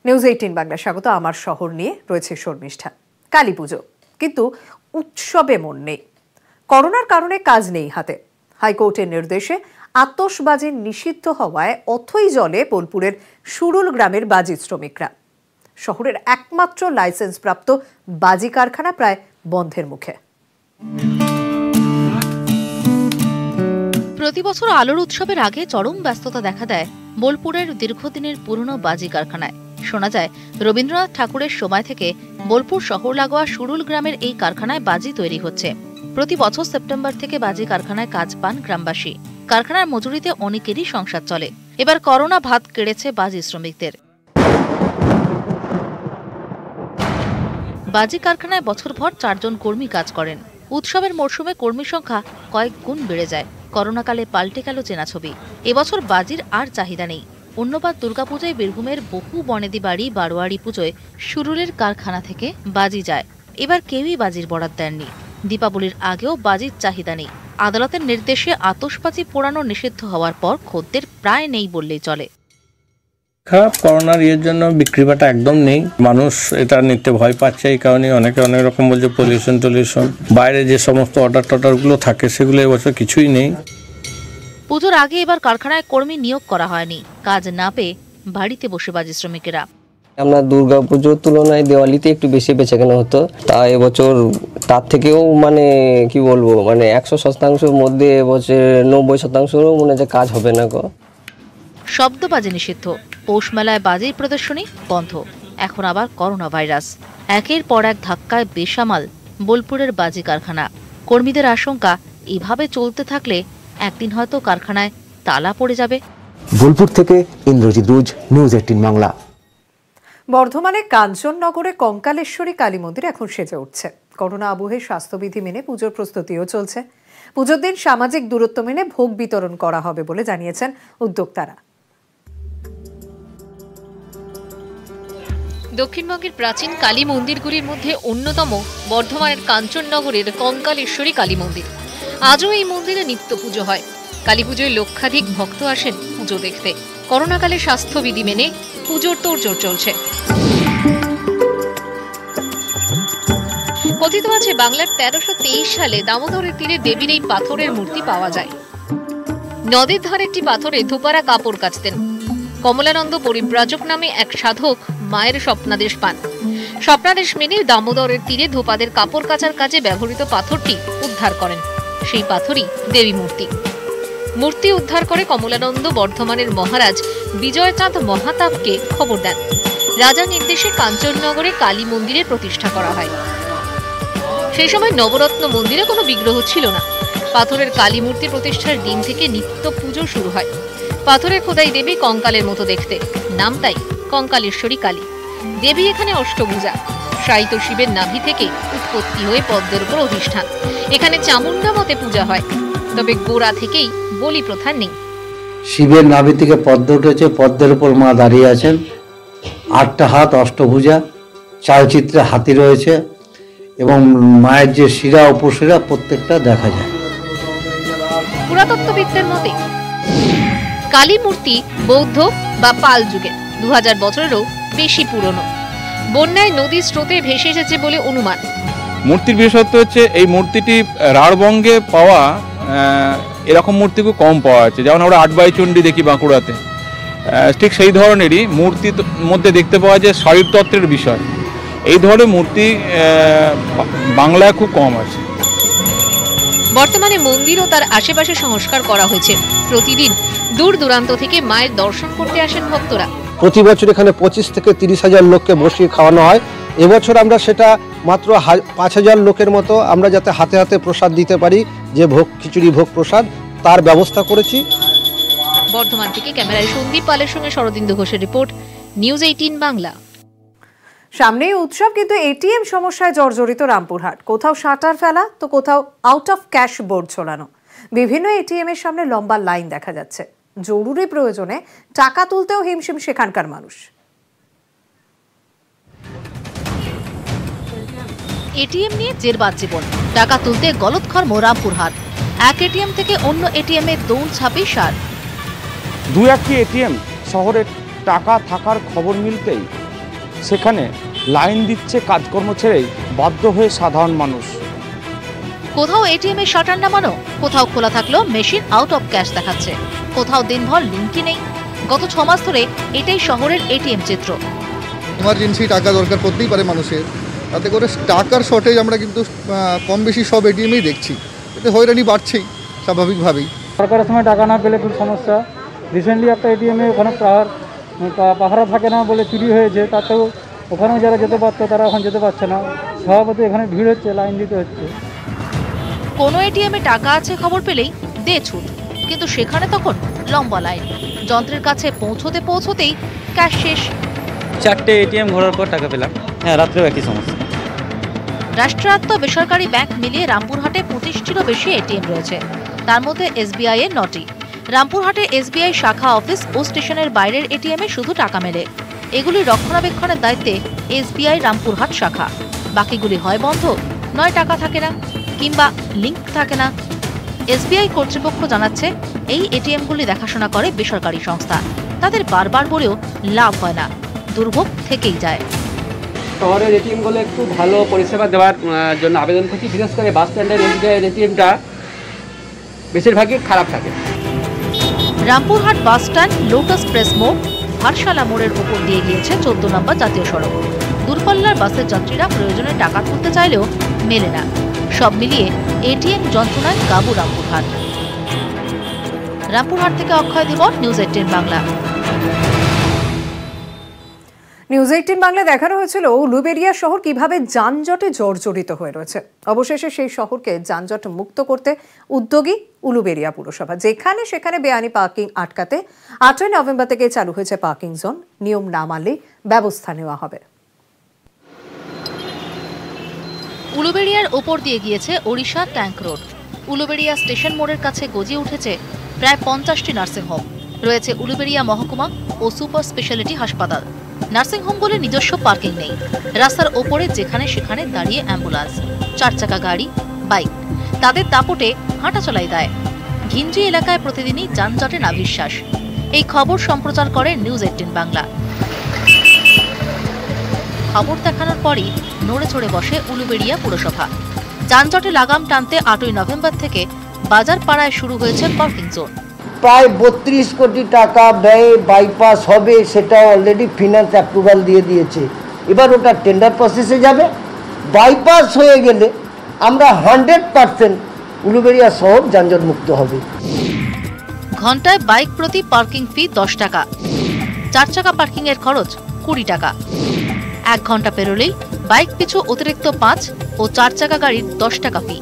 News 18 Bangla স্বাগত। আমার শহর নিয়ে রয়েছে শর্মিষ্ঠা। কালী পুজো, কিন্তু উৎসবে মন নেই। করোনার কারণে কাজ নেই হাতে। হাইকোর্টের নির্দেশে আতশবাজি নিষিদ্ধ হওয়ায় অথই জলে বোলপুরের সুরুল গ্রামের বাজি শ্রমিকরা। শহরের একমাত্র লাইসেন্সপ্রাপ্ত বাজি কারখানা প্রায় বন্ধের মুখে। প্রতি বছর আলোর উৎসবের আগে চরম ব্যস্ততা দেখা দেয় বোলপুরের দীর্ঘদিনের পুরনো বাজি কারখানায়। শোনা যায়, রবীন্দ্রনাথ ঠাকুরের সময় থেকে বোলপুর শহর লাগোয়া সুরুল গ্রামের এই কারখানায় বাজি তৈরি হচ্ছে। প্রতি বছর সেপ্টেম্বর থেকে বাজি কারখানায় কাজ পান গ্রামবাসী। কারখানার মজুরিতে অনেকেরই সংসার চলে। এবার করোনা ভাত কেড়েছে বাজি শ্রমিকদের। বাজি কারখানায় বছরভর 4 জন কর্মী কাজ করেন। উৎসবের মরশুমে কর্মী সংখ্যা কয়েক গুণ বেড়ে যায়। করোনাকালে পাল্টে গেল চেনা ছবি। এবছর বাজির আর চাহিদা নেই। অন্যবার দুর্গাপূজায় বীরভূমের বহু বনেদি বাড়ি বারোয়ারি পুজোয় সুরুলের কারখানা থেকে বাজি যায়। এবার কেউই বাজির বরাত দেননি। দীপাবলির আগেও বাজির চাহিদা নেই। আদালতের নির্দেশে আতশবাজি পোড়ানো নিষিদ্ধ হওয়ার পর খদ্দের প্রায় নেই বললেই চলে। খারাপ, করোনার জন্য বিক্রি বাটা একদম নেই। মানুষ এটা নিতে ভয় পাচ্ছে। এই কারণে অনেকে অনেক রকম বলছে পলিউশন, বাইরে যে সমস্ত অর্ডারগুলো থাকে সেগুলো এবছর কিছুই নেই। পুজোর আগে এবার কারখানায় কর্মী নিয়োগ করা হয়নি। কাজ না পেয়ে বাড়িতে বসে বাজি শ্রমিকেরা। আমরা দুর্গাপুজোর তুলনায় দেওয়ালিতে একটু বেশি বেচাকেনা হতো, তা এবছর তার থেকেও কি বলবো 100% মধ্যে এবছর 90% মনে হচ্ছে কাজ হবে না গো। শব্দবাজি নিষিদ্ধ, পৌষ মেলায় বাজির প্রদর্শনী বন্ধ, এখন আবার করোনা ভাইরাস। একের পর এক ধাক্কায় বেসামাল বোলপুরের বাজি কারখানা। কর্মীদের আশঙ্কা, এভাবে চলতে থাকলে একদিন হয়তো কারখানায় তালা পড়ে যাবে। বোলপুর থেকে ইন্দ্রজিৎ রুজ, নিউজ 18 বাংলা। বর্ধমানে কাঞ্চননগরে কঙ্কালেশ্বরী কালী মন্দির এখন সেজে উঠছে। করোনা আবহে স্বাস্থ্যবিধি মেনে পুজোর প্রস্তুতিও চলছে। পুজোর দিন সামাজিক দূরত্ব মেনে ভোগ বিতরণ করা হবে বলে জানিয়েছেন উদ্যোক্তারা। দক্ষিণবঙ্গের প্রাচীন কালী মন্দিরগুলির মধ্যে অন্যতম বর্ধমানের কাঞ্চননগরের কঙ্কালেশ্বরী কালী মন্দির। আজও এই মন্দিরে নিত্য পুজো হয়। কালী পুজোয় লক্ষাধিক ভক্ত আসেন পুজো দেখতে। করোনাকালে স্বাস্থ্যবিধি মেনে পুজোর তোড়জোড় চলছে। কথিত আছে, বাংলার 1323 সালে দামোদরের তীরে দেবীর এই পাথরের মূর্তি পাওয়া যায়। নদীর ধারে একটি পাথরে ধোপারা কাপড় কাচতেন। কমলানন্দ পরিব্রাজক নামে এক সাধক মায়ের স্বপ্নাদেশ পান। স্বপ্নাদেশ মেনে দামোদরের তীরে ধোপাদের কাপড় কাচার কাজে ব্যবহৃত পাথরটি উদ্ধার করেন। সেই পাথরই দেবী মূর্তি। মূর্তি উদ্ধার করে কমলানন্দ বর্ধমানের মহারাজ বিজয়চাঁদ মহাতাবকে খবর দেন। রাজার নির্দেশে কাঞ্চননগরে কালী মন্দিরের প্রতিষ্ঠা করা হয়। সেই সময় নবরত্ন মন্দিরে কোনো বিগ্রহ ছিল না। পাথরের কালী মূর্তি প্রতিষ্ঠার দিন থেকে নিত্য পুজো শুরু হয়। পাথরের খোদাই দেবী কঙ্কালের মতো দেখতে, নাম তাই কঙ্কালেশ্বরী কালী। দেবী এখানে অষ্টভুজা। শায়িত শিবের নাভি থেকে উৎপত্তি হয়ে পদ্মের উপর অধিষ্ঠান। এখানে চামুন্ডা মতে পূজা হয়, তবে গোড়া থেকেই বলি প্রথা নেই। শিবের নাভি থেকে পদ্ম উঠেছে, পদ্মের উপর মা দাঁড়িয়ে আছেন। 8টা হাত, অষ্টভুজা, চালচিত্রে হাতি রয়েছে এবং মায়ের যে শিরা উপশিরা প্রত্যেকটা দেখা যায়। পুরাতত্ত্ববিদদের মতে কালী মূর্তি বৌদ্ধ বা পাল যুগের, 2000 বছরেরও বেশি পুরনো। বন্যায় নদীর স্রোতে ভেসে এসেছে বলে অনুমান। মূর্তির বিশেষত্ব হচ্ছে এই মূর্তিটি রাঢ়বঙ্গে পাওয়া এরকম মূর্তি খুব কম পাওয়া যাচ্ছে। যেমন আমরা 8 চণ্ডী দেখি বাঁকুড়াতে, ঠিক সেই ধরনেরই মূর্তির মধ্যে দেখতে পাওয়া যায় শারীরতত্ত্বের বিষয়। এই ধরনের মূর্তি বাংলায় খুব কম আছে। বর্তমানে মন্দির ও তার আশেপাশে সংস্কার করা হয়েছে। প্রতিদিন দূর দূরান্ত থেকে মায়ের দর্শন করতে আসেন ভক্তরা। প্রতি বছর এখানে 25 থেকে 30,000 লোককে বসিয়ে খাওয়ানো হয়। এবছর আমরা সেটা মাত্র 5,000 লোকের মতো আমরা যাতে হাতে হাতে প্রসাদ দিতে পারি, যে ভোগ খিচুড়ি ভোগ প্রসাদ, তার ব্যবস্থা করেছি। বর্ধমান থেকে ক্যামেরায় সন্দীপ পালের সঙ্গে শরদিন্দু ঘোষের রিপোর্ট, নিউজ 18 বাংলা। সামনেই উৎসব, কিন্তু এটিএম সমস্যায় জর্জরিত রামপুরহাট। কোথাও শাটার ফেলা, তো কোথাও আউট অফ ক্যাশ বোর্ড ঝোলানো। বিভিন্ন এটিএম এর সামনে লম্বা লাইন দেখা যাচ্ছে। জরুরি প্রয়োজনে টাকা তুলতেও হিমশিম সেখানকার মানুষ। এটিএম নিয়ে জেরবার জীবন, টাকা তুলতে গলদঘর্ম রামপুরহাট। এক এটিএম থেকে অন্য এটিএম এ দৌড়ঝাঁপে সার। 2-1টি এটিএম শহরে টাকা থাকার খবর মিলতেই সেখানে লাইন দিচ্ছে কাজকর্ম ছেড়েই বাধ্য হয়ে সাধারণ মানুষ। কোথাও এটিএম এর শাটার নামানো, কোথাও খোলা থাকলেও মেশিন আউট অফ ক্যাশ দেখাচ্ছে, কোথাও দিনভর লিঙ্কই নেই। গত 6 মাস ধরে এটাই শহরের এটিএম চিত্র। ইমার্জেন্সি টাকা দরকার পড়তেই পারে মানুষের, তাতে করে টাকার শর্টেজ আমরা কিন্তু কম বেশি সব এটিএমেই দেখছি, এতে হয়রানি বাড়ছেই স্বাভাবিকভাবেই। সরকারের সময় টাকা না পেলে খুব সমস্যা। রিসেন্টলি একটা এটিএমে ওখানে পাহারা থাকে না বলে চুরি হয়েছে, তাতেও ওখানেও যারা যেতে পারতো তারা এখন যেতে পারছে না। স্বভাবত এখানে ভিড় হচ্ছে, লাইন দিতে হচ্ছে। কোনো এটিএমে টাকা আছে খবর পেলেই দে ছুট, কিন্তু সেখানে তখন লম্বা লাইন। যন্ত্রের কাছে পৌঁছতেই ক্যাশ শেষ। 4টে এটিএম ঘোরার পর টাকা পেলাম। হ্যাঁ, রাত্রেও একই সমস্যা। রাষ্ট্রায়ত্ত বেসরকারি ব্যাংক মিলিয়ে রামপুরহাটে 25টিরও বেশি এটিএম রয়েছে, তার মধ্যে এসবিআই এর 9টি। রামপুরহাটে এসবিআই শাখা অফিস ও স্টেশনের বাইরের এটিএমে শুধু টাকা মেলে। এগুলি রক্ষণাবেক্ষণের দায়িত্বে এসবিআই রামপুরহাট শাখা। বাকিগুলি হয় বন্ধ, নয় টাকা থাকে না, কিংবা লিঙ্ক থাকে না। এসবিআই কর্তৃপক্ষ জানাচ্ছে এই এটিএমগুলি দেখাশোনা করে বেসরকারি সংস্থা। তাদের বারবার বলেও লাভ হয় না, দুর্ভোগ থেকেই যায়। শহরের এটিএমগুলো একটু ভালো পরিষেবা দেওয়ার জন্য আবেদন করছি। বিশেষ করে বাস স্ট্যান্ডের এসবিআই এটিএমটা বেশিরভাগই খারাপ থাকে। Rampurhat bus stand, lotus press মোড়, ভাটশালা মোড়ের উপর দিয়ে গিয়েছে 14 নম্বর জাতীয় সড়ক। দূরপাল্লার বাসের যাত্রীরা প্রয়োজনে টাকা তুলতে চাইলেও মেলে না। সব মিলিয়ে এটিএম যন্ত্রণায় কাবু রামপুরহাট। রামপুরহাট থেকে অক্ষয় দিবস, নিউজ 18 বাংলা। নিউজ 18 বাংলা দেখানো হয়েছিল উলুবেড়িয়া শহর কিভাবে যানজটে জর্জরিত হয়ে রয়েছে। অবশেষে সেই শহরকে যানজট মুক্ত করতে উদ্যোগী উলুবেড়িয়া পুরসভা, যেখানে সেখানে বেআইনি পার্কিং আটকাতে 8ই নভেম্বর থেকে চালু হয়েছে পার্কিং জোন। নিয়ম না মানলে ব্যবস্থা নেওয়া হবে। উলুবেড়িয়ার ওপর দিয়ে গিয়েছে Odisha tank road. Uluberia station মোড়ের কাছে গজিয়ে উঠেছে প্রায় 50টি নার্সিংহোম। রয়েছে উলুবেড়িয়া মহকুমা ও সুপার স্পেশালিটি হাসপাতাল। নার্সিংহোমগুলি নিজস্ব পার্কিং নেই। রাস্তার ওপরে যেখানে সেখানে দাঁড়িয়ে অ্যাম্বুলেন্স, 4 চাকা গাড়ি, বাইক। তাদের দাপটে হাঁটাচলাই দেয়। ঘিঞ্জি এলাকায় প্রতিদিনই যানজটে নাভিশ্বাস। এই খবর সম্প্রচার করে নিউজ 18 বাংলা। খবর দেখানোর পরই নড়ে চড়ে বসে উলুবেড়িয়া পুরসভা। যানজটে লাগাম টানতে 8ই নভেম্বর থেকে বাজার পাড়ায় শুরু হয়েছে পার্কিং জোন। প্রায় 32 কোটি টাকা ব্যয়ে বাইপাস হবে, সেটা অলরেডি ফিনান্স অ্যাপ্রুভাল দিয়ে দিয়েছে। এবার ওটা টেন্ডার প্রসেসে যাবে। বাইপাস হয়ে গেলে আমরা 100% উলুবেড়িয়া শহর যানজট মুক্ত হবে। ঘন্টায় বাইক প্রতি পার্কিং ফি 10 টাকা। 4 চাকা পার্কিং এর খরচ 20 টাকা। 1 ঘন্টা পেরোলেই বাইক পিছু অতিরিক্ত 5 ও 4 চাকা গাড়ির 10 টাকা ফি।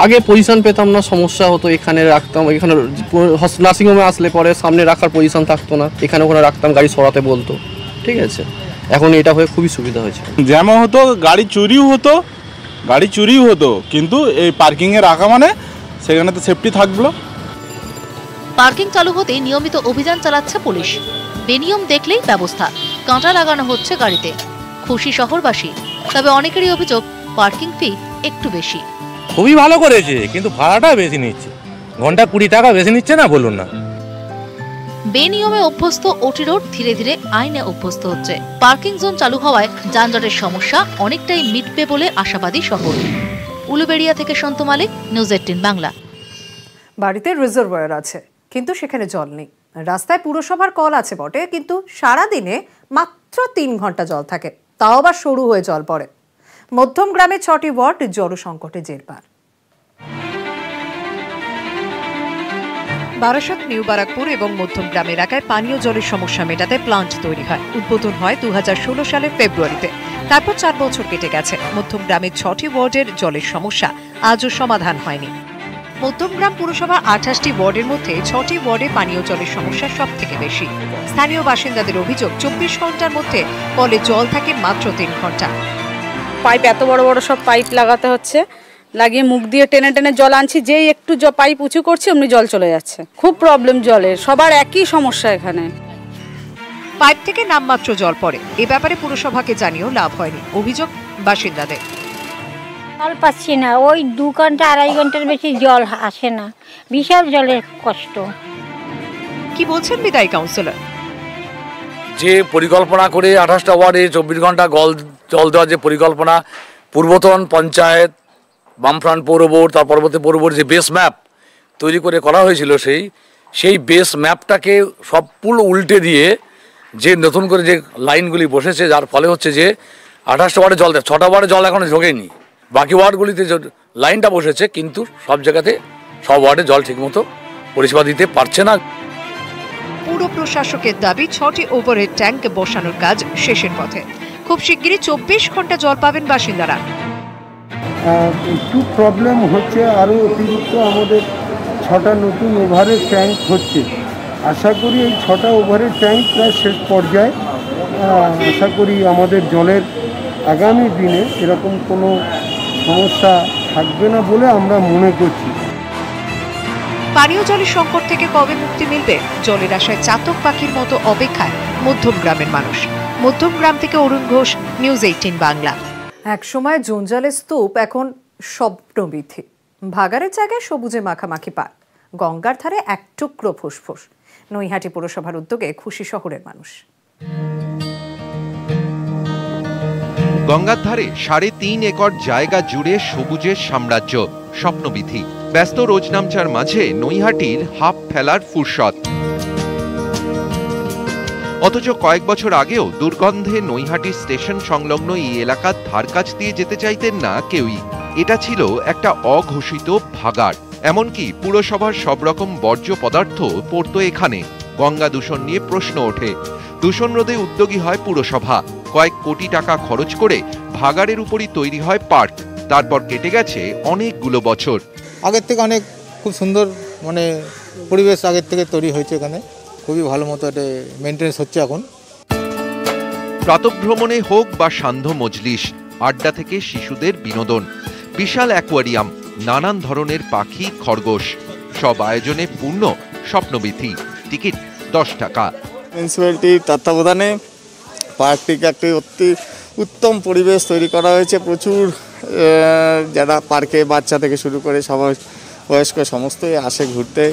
আগে পজিশন পেতাম না, সমস্যা হতো। এখানে রাখতাম, এখানে নার্সিংহোমে আসলে পরে সামনে রাখার পজিশন থাকতো না, এখানে ওখানে রাখতাম, গাড়ি সরাতে বলতো। ঠিক আছে, এখন এটা হয়ে খুবই সুবিধা হয়েছে। যেমন হতো গাড়ি চুরিও হতো, কিন্তু এই পার্কিংয়ে রাখা মানে সেখানে তো সেফটি থাকলো। পার্কিং চালু হতেই নিয়মিত অভিযান চালাচ্ছে পুলিশ। বেনিয়ম দেখলেই ব্যবস্থা, কাঁটা লাগানো হচ্ছে গাড়িতে। খুশি শহরবাসী, তবে অনেকেরই অভিযোগ পার্কিং ফি একটু বেশি। খুবই ভালো করেছে, কিন্তু ভাড়াটা বেশি নিচ্ছে। ঘন্টা 20 টাকা বেশি নিচ্ছে না, বলুন না। বেনিয়মে অভ্যস্ত ওটি রোড ধীরে ধীরে আইনে অভ্যস্ত হচ্ছে। পার্কিং জোন চালু হওয়ায় যানজটের সমস্যা অনেকটাই মিটবে বলে আশাবাদী শহর। উলুবেড়িয়া থেকে সন্তু মালিক, নিউজ 18 বাংলা। বাড়িতে রিজার্ভার আছে, কিন্তু সেখানে জল নেই। রাস্তায় পুরসভার কল আছে বটে, কিন্তু সারাদিনে মাত্র 3 ঘন্টা জল থাকে, তাও আবার সরু হয়ে জল পড়ে। মধ্যম গ্রামে 6টি ওয়ার্ড জল সংকটে জেরবার। বারাসত, নিউ বারাকপুর এবং মধ্যম গ্রাম এলাকায় পানীয় জলের সমস্যা মেটাতে প্লান্ট তৈরি হয়। উদ্বোধন হয় 2016 সালের ফেব্রুয়ারিতে। তারপর 4 বছর কেটে গেছে। মধ্যম গ্রামের 6টি ওয়ার্ডের জলের সমস্যা আজও সমাধান হয়নি। মধ্যমগ্রাম পুরসভা 28টি ওয়ার্ডের মধ্যে 6টি ওয়ার্ডে পানীয় জলের সমস্যা সব থেকে বেশি। স্থানীয় বাসিন্দাদের অভিযোগ 24 ঘন্টার মধ্যে কলে জল থাকে মাত্র 3 ঘন্টা। পাইপ এত বড় বড় সব পাইপ লাগাতে হচ্ছে, লাগিয়ে মুখ দিয়ে টেনে টেনে জল আনছি, যেই একটু পাইপ উঁচু করছি অমনি জল চলে যাচ্ছে। খুব প্রবলেম জলের, সবার একই সমস্যা এখানে। পাইপ থেকে নামমাত্র জল পড়ে। এ ব্যাপারে পুরসভাকে জানিয়েও লাভ হয়নি, অভিযোগ বাসিন্দাদের। জল পাচ্ছি না, ওই 2 ঘন্টা 2.5 ঘন্টার বেশি জল আসে না, বিশাল জলের কষ্ট। কি বলছেন বিদায়ী কাউন্সিলর? যে পরিকল্পনা করে 28টা ওয়ার্ডে 24 ঘন্টা জল দেওয়ার যে পরিকল্পনা, পূর্বতন পঞ্চায়েত, বামফ্রন্ট পৌর বোর্ড, তার পরবর্তী পৌর বোর্ড যে বেস ম্যাপ তৈরি করে করা হয়েছিল, সেই বেস ম্যাপটাকে সব পুরো উল্টে দিয়ে যে নতুন করে যে লাইনগুলি বসেছে, যার ফলে হচ্ছে যে 28টা ওয়ার্ডে জল দেয়, 6টা ওয়ার্ডে জল এখনো ঢোকেনি। বাকি ওয়ার্ডগুলিতে যে লাইনটা বসেছে, কিন্তু সব জায়গাতে সব ওয়ার্ডে জল ঠিকমতো পরিষেবা দিতে পারছে না। পুর প্রশাসকের দাবি 6টি ওভারের ট্যাঙ্ক বসানোর কাজ শেষের পথে। খুব শিগগিরই 24 ঘন্টা জল পাবেন বাসিন্দারা। একটু প্রবলেম হচ্ছে, আরও অতিরিক্ত আমাদের 6টা নতুন ওভারের ট্যাঙ্ক হচ্ছে। আশা করি এই 6টা ওভারের ট্যাঙ্ক প্রায় শেষ পর্যায়ে। আশা করি আমাদের জলের আগামী দিনে এরকম কোনো সমস্যা থাকবে না বলে আমরা মনে করছি। পানীয় জলের সংকট থেকে কবে মুক্তি মিলবে? জলের আশায় চাতক পাখির মতো অপেক্ষায় মধ্যম গ্রামের মানুষ। মধ্যম গ্রাম থেকে অরুণ ঘোষ, নিউজ 18 বাংলা। একসময় জঞ্জালের স্তূপ, এখন স্বপ্নবীথি। ভাগাড়ের জায়গায় সবুজে মাখামাখি পার্ক, গঙ্গার ধারে এক টুকরো ফুসফুস। নৈহাটি পুরসভার উদ্যোগে খুশি শহরের মানুষ। গঙ্গার ধারে 3.5 একর জায়গা জুড়ে সবুজের সাম্রাজ্য, স্বপ্নবীথি। ব্যস্ত রোজনামচার মাঝে নৈহাটির হাফ ফেলার ফুরসত। অথচ কয়েক বছর আগেও দুর্গন্ধে নৈহাটি স্টেশন সংলগ্ন এই এলাকার ধার কাছ দিয়ে যেতে চাইতেন না কেউই। এটা ছিল একটা অঘোষিত ভাগাড়। এমনকি পুরসভার সব রকম বর্জ্য পদার্থ পড়তো এখানে। গঙ্গা দূষণ নিয়ে প্রশ্ন ওঠে। দূষণ রোধে উদ্যোগী হয় পুরসভা। কয়েক কোটি টাকা খরচ করে ভাগাড়ের উপরই তৈরি হয় পার্ক। তারপর কেটে গেছে অনেকগুলো বছর। আগের থেকে অনেক খুব সুন্দর পরিবেশ আগের থেকে তৈরি হয়েছে এখানে। খুবই ভালো মতো এটা মেনটেন্স হচ্ছে এখন। প্রাতঃভ্রমণে হোক বা সান্ধ্য মজলিস, আড্ডা থেকে শিশুদের বিনোদন, বিশাল অ্যাকোয়ারিয়াম, নানান ধরনের পাখি, খরগোশ, সব আয়োজনে পূর্ণ স্বপ্নবীথি। টিকিট 10 টাকা। মিউনিসিপ্যালিটির তত্ত্বাবধানে পার্কটিকে একটি অতি উত্তম পরিবেশ তৈরি করা হয়েছে। প্রচুর যারা পার্কে বাচ্চা থেকে শুরু করে সবাই বয়স্ক সমস্তই আসে ঘুরতে।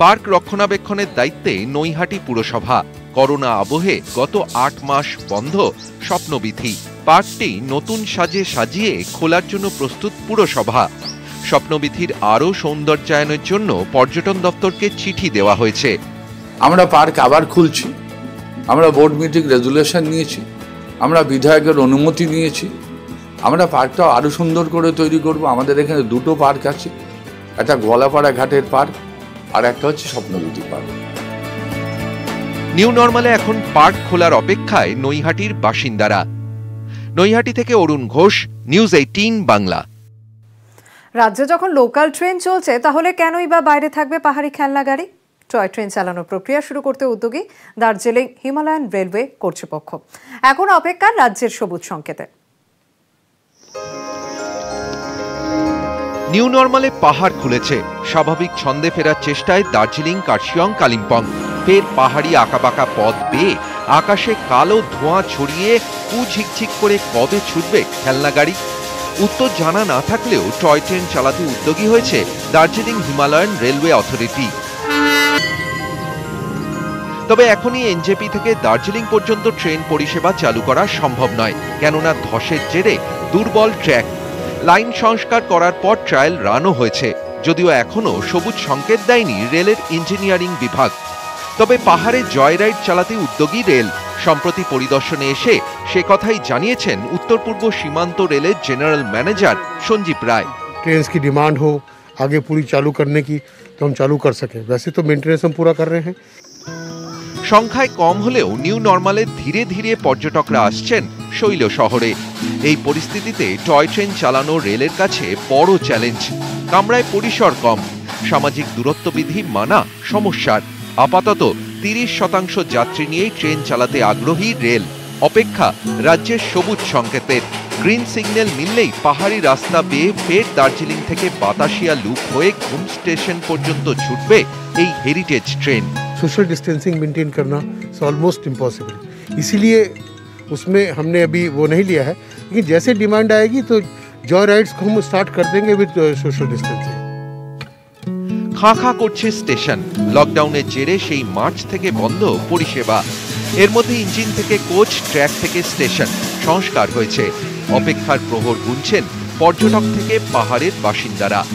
পার্ক রক্ষণাবেক্ষণের দায়িত্বে নৈহাটি পুরসভা। করোনা আবহে গত 8 মাস বন্ধ স্বপ্নবীথি। পার্কটি নতুন সাজে সাজিয়ে খোলার জন্য প্রস্তুত পুরসভা। স্বপ্নবীথির আরও সৌন্দর্যায়নের জন্য পর্যটন দপ্তরকে চিঠি দেওয়া হয়েছে। আমরা পার্ক আবার খুলছি, আমরা বোর্ড মিটিং রেজুলেশন নিয়েছি, আমরা বিধায়কের অনুমতি নিয়েছি। আমরা পার্কটা আরও সুন্দর করে তৈরি করব। আমাদের এখানে 2টো পার্ক আছে, একটা গলাপাড়া ঘাটের পার্ক আর একটা হচ্ছে স্বপ্নবীথি পার্ক। নিউ নর্মালে এখন পার্ক খোলার অপেক্ষায় নৈহাটির বাসিন্দারা। নৈহাটি থেকে অরুণ ঘোষ, নিউজ 18 বাংলা। রাজ্যে যখন লোকাল ট্রেন চলছে, তাহলে কেনই বা বাইরে থাকবে পাহাড়ি খেলনা গাড়ি? টয় ট্রেন চালানোর প্রক্রিয়া শুরু করতে উদ্যোগী দার্জিলিং হিমালয়ান রেলওয়ে কর্তৃপক্ষ। এখন অপেক্ষা রাজ্যের সবুজ সংকেতে। নিউ নর্মালে পাহাড় খুলেছে। স্বাভাবিক ছন্দে ফেরার চেষ্টায় দার্জিলিং, কার্শিয়ং, কালিম্পং। ফের পাহাড়ি আঁকাবাঁকা পথ বেয়ে আকাশে কালো ধোঁয়া ছড়িয়ে ঝিকঝিক করে কবে ছুটবে খেলনা গাড়ি? উত্তর জানা না থাকলেও টয় ট্রেন চালাতে উদ্যোগী হয়েছে দার্জিলিং হিমালয়ান রেলওয়ে অথরিটি। তবে এখনই এনজেপি থেকে দার্জিলিং পর্যন্ত ট্রেন পরিষেবা চালু করা সম্ভব নয়, কেননা ধসের জেরে দুর্বল ট্র্যাক। লাইন সংস্কার করার পর ট্রায়াল রানও হয়েছে, যদিও এখনও সবুজ সংকেত দেয়নি রেলের ইঞ্জিনিয়ারিং বিভাগ। তবে পাহাড়ে জয়রাইড চালাতে উদ্যোগী রেল। সম্প্রতি পরিদর্শনে এসে সে কথাই জানিয়েছেন উত্তর পূর্ব সীমান্ত রেলের জেনারেল ম্যানেজার সঞ্জীব রায়। ट्रेन की डिमांड हो आगे पूरी चालू करने की तो हम चालू कर सकें। वैसे तो मेंटेनेंस हम पूरा कर रहे हैं। সংখ্যায় কম হলেও নিউ নর্মালে ধীরে ধীরে পর্যটকরা আসছেন শৈল শহরে। এই পরিস্থিতিতে টয় ট্রেন চালানো রেলের কাছে বড় চ্যালেঞ্জ। কামরায় পরিসর কম, সামাজিক দূরত্ববিধি মানা সমস্যার। আপাতত 30% যাত্রী নিয়েই ট্রেন চালাতে আগ্রহী রেল। অপেক্ষা রাজ্যের সবুজ সংকেতের। গ্রিন সিগন্যাল মিললেই পাহাড়ি রাস্তা বেয়ে ফের দার্জিলিং থেকে বাতাসিয়া লুপ হয়ে ঘুম স্টেশন পর্যন্ত ছুটবে এই heritage train. Social distancing maintain करना इज ऑलमोस्ट इम्पॉसिबल, इसीलिए उसमें हमने अभी वो नहीं लिया है। लेकिन जैसे डिमांड आएगी तो जॉय राइड्स को हम स्टार्ट कर देंगे with social distancing. Khan Khan করছে স্টেশন। লকডাউনের জেরে সেই মার্চ থেকে বন্ধ পরিষেবা। এর মধ্যে ইঞ্জিন থেকে কোচ, ট্র্যাক থেকে স্টেশন সংস্কার হয়েছে। অপেক্ষার প্রহর গুনছেন পর্যটক থেকে পাহাড়ের বাসিন্দারা।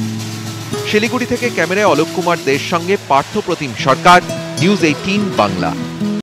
শিলিগুড়ি থেকে ক্যামেরায় অলোক কুমার দের সঙ্গে পার্থ প্রতিম সরকার, নিউজ 18 বাংলা।